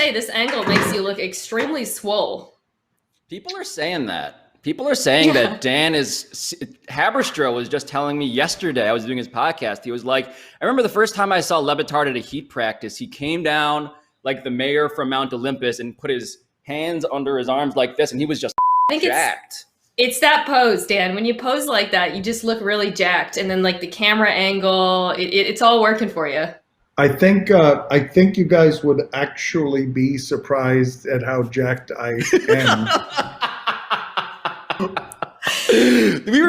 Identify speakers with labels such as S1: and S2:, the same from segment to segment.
S1: say, this angle makes you look extremely swole.
S2: People are saying that. People are saying that Dan is... Haberstroh was just telling me yesterday, I was doing his podcast, he was like, I remember the first time I saw LeBatard at a Heat practice, he came down like the mayor from Mount Olympus and put his hands under his arms like this, and he was just jacked.
S1: It's that pose, Dan. When you pose like that, you just look really jacked, and then like the camera angle, it's all working for you.
S3: I think you guys would actually be surprised at how jacked I am.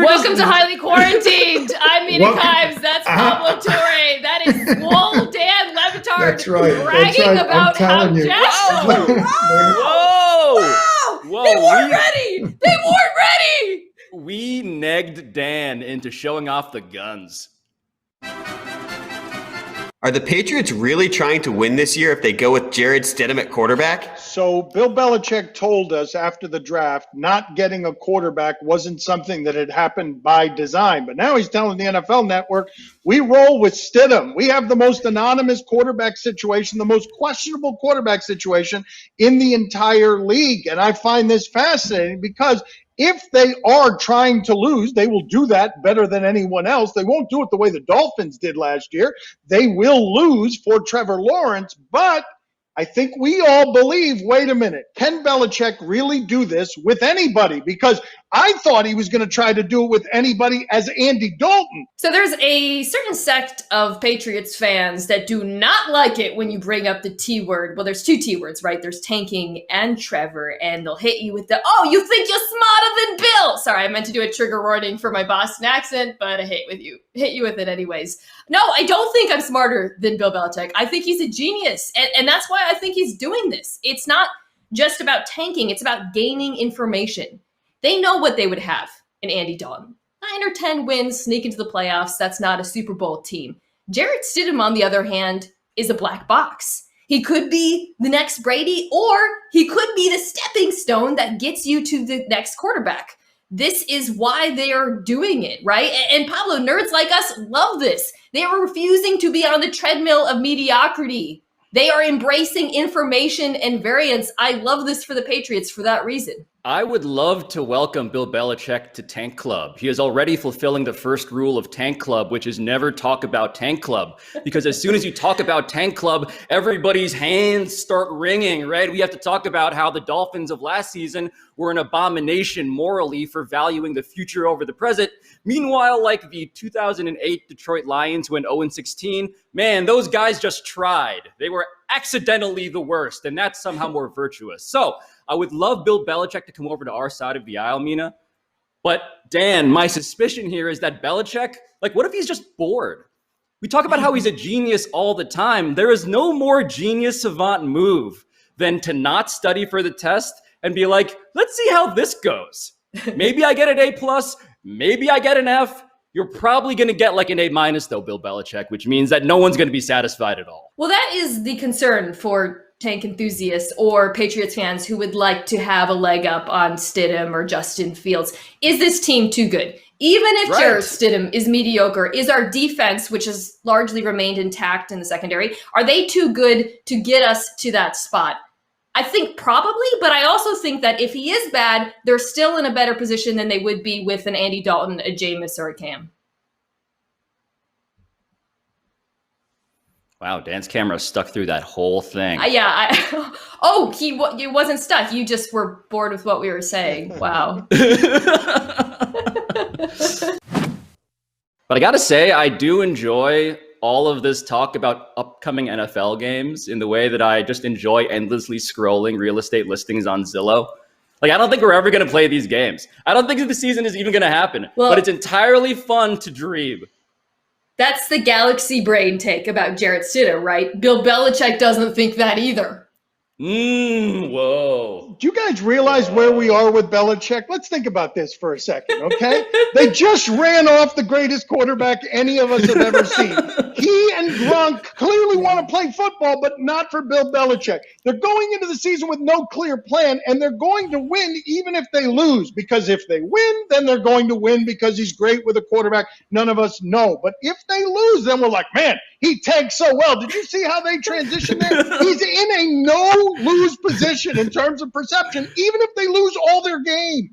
S1: Welcome to Highly Quarantined. I'm Mina Kimes. That's Pablo Torre. That is swole Dan LeBatard.
S3: That's right.
S1: Bragging about how jacked.
S2: Whoa!
S1: They weren't ready.
S2: We negged Dan into showing off the guns.
S4: Are the Patriots really trying to win this year if they go with Jarrett Stidham at quarterback?
S5: So Bill Belichick told us after the draft not getting a quarterback wasn't something that had happened by design. But now he's telling the NFL Network, we roll with Stidham. We have the most anonymous quarterback situation, the most questionable quarterback situation in the entire league. And I find this fascinating because if they are trying to lose, they will do that better than anyone else. They won't do it the way the Dolphins did last year. They will lose for Trevor Lawrence, but I think we all believe, wait a minute, can Belichick really do this with anybody? Because I thought he was going to try to do it with anybody as Andy Dalton.
S1: So there's a certain sect of Patriots fans that do not like it when you bring up the T word. Well, there's two T words, right? There's tanking and Trevor, and they'll hit you with the, oh, you think you're smarter than Bill. Sorry, I meant to do a trigger warning for my Boston accent, but I hit you with it anyways. No, I don't think I'm smarter than Bill Belichick. I think he's a genius, and that's why I think he's doing this. It's not just about tanking. It's about gaining information. They know what they would have in Andy Dalton. 9 or 10 wins, sneak into the playoffs. That's not a Super Bowl team. Jarrett Stidham, on the other hand, is a black box. He could be the next Brady, or he could be the stepping stone that gets you to the next quarterback. This is why they are doing it, right? And Pablo, nerds like us love this. They are refusing to be on the treadmill of mediocrity. They are embracing information and variance. I love this for the Patriots for that reason.
S2: I would love to welcome Bill Belichick to Tank Club. He is already fulfilling the first rule of Tank Club, which is never talk about Tank Club. Because as soon as you talk about Tank Club, everybody's hands start ringing, right? We have to talk about how the Dolphins of last season were an abomination morally for valuing the future over the present. Meanwhile, like the 2008 Detroit Lions who went 0-16, man, those guys just tried. They were accidentally the worst, and that's somehow more virtuous. So I would love Bill Belichick to come over to our side of the aisle, Mina. But Dan, my suspicion here is that Belichick, like, what if he's just bored? We talk about how he's a genius all the time. There is no more genius savant move than to not study for the test and be like, let's see how this goes. Maybe I get an A+, maybe I get an F. You're probably going to get like an A- though, Bill Belichick, which means that no one's going to be satisfied at all.
S1: Well, that is the concern for tank enthusiasts or Patriots fans who would like to have a leg up on Stidham or Justin Fields. Is this team too good? Even if Jarrett Stidham is mediocre, is our defense, which has largely remained intact in the secondary, are they too good to get us to that spot? I think probably, but I also think that if he is bad, they're still in a better position than they would be with an Andy Dalton, a Jameis, or a Cam.
S2: Wow, Dan's camera stuck through that whole thing.
S1: It wasn't stuck. You just were bored with what we were saying. Wow.
S2: But I gotta say, I do enjoy all of this talk about upcoming NFL games in the way that I just enjoy endlessly scrolling real estate listings on Zillow. Like, I don't think we're ever going to play these games. I don't think the season is even going to happen. Well, but it's entirely fun to dream.
S1: That's the galaxy brain take about Jarrett Stidham, right? Bill Belichick doesn't think that either.
S2: Whoa.
S5: Do you guys realize where we are with Belichick? Let's think about this for a second, okay? They just ran off the greatest quarterback any of us have ever seen. He and Gronk clearly want to play football, but not for Bill Belichick. They're going into the season with no clear plan, and they're going to win even if they lose, because if they win, then they're going to win because he's great with a quarterback none of us know. But if they lose, then we're like, man, he tanks so well. Did you see how they transitioned there? He's in a no-lose position in terms of perception, even if they lose all their games.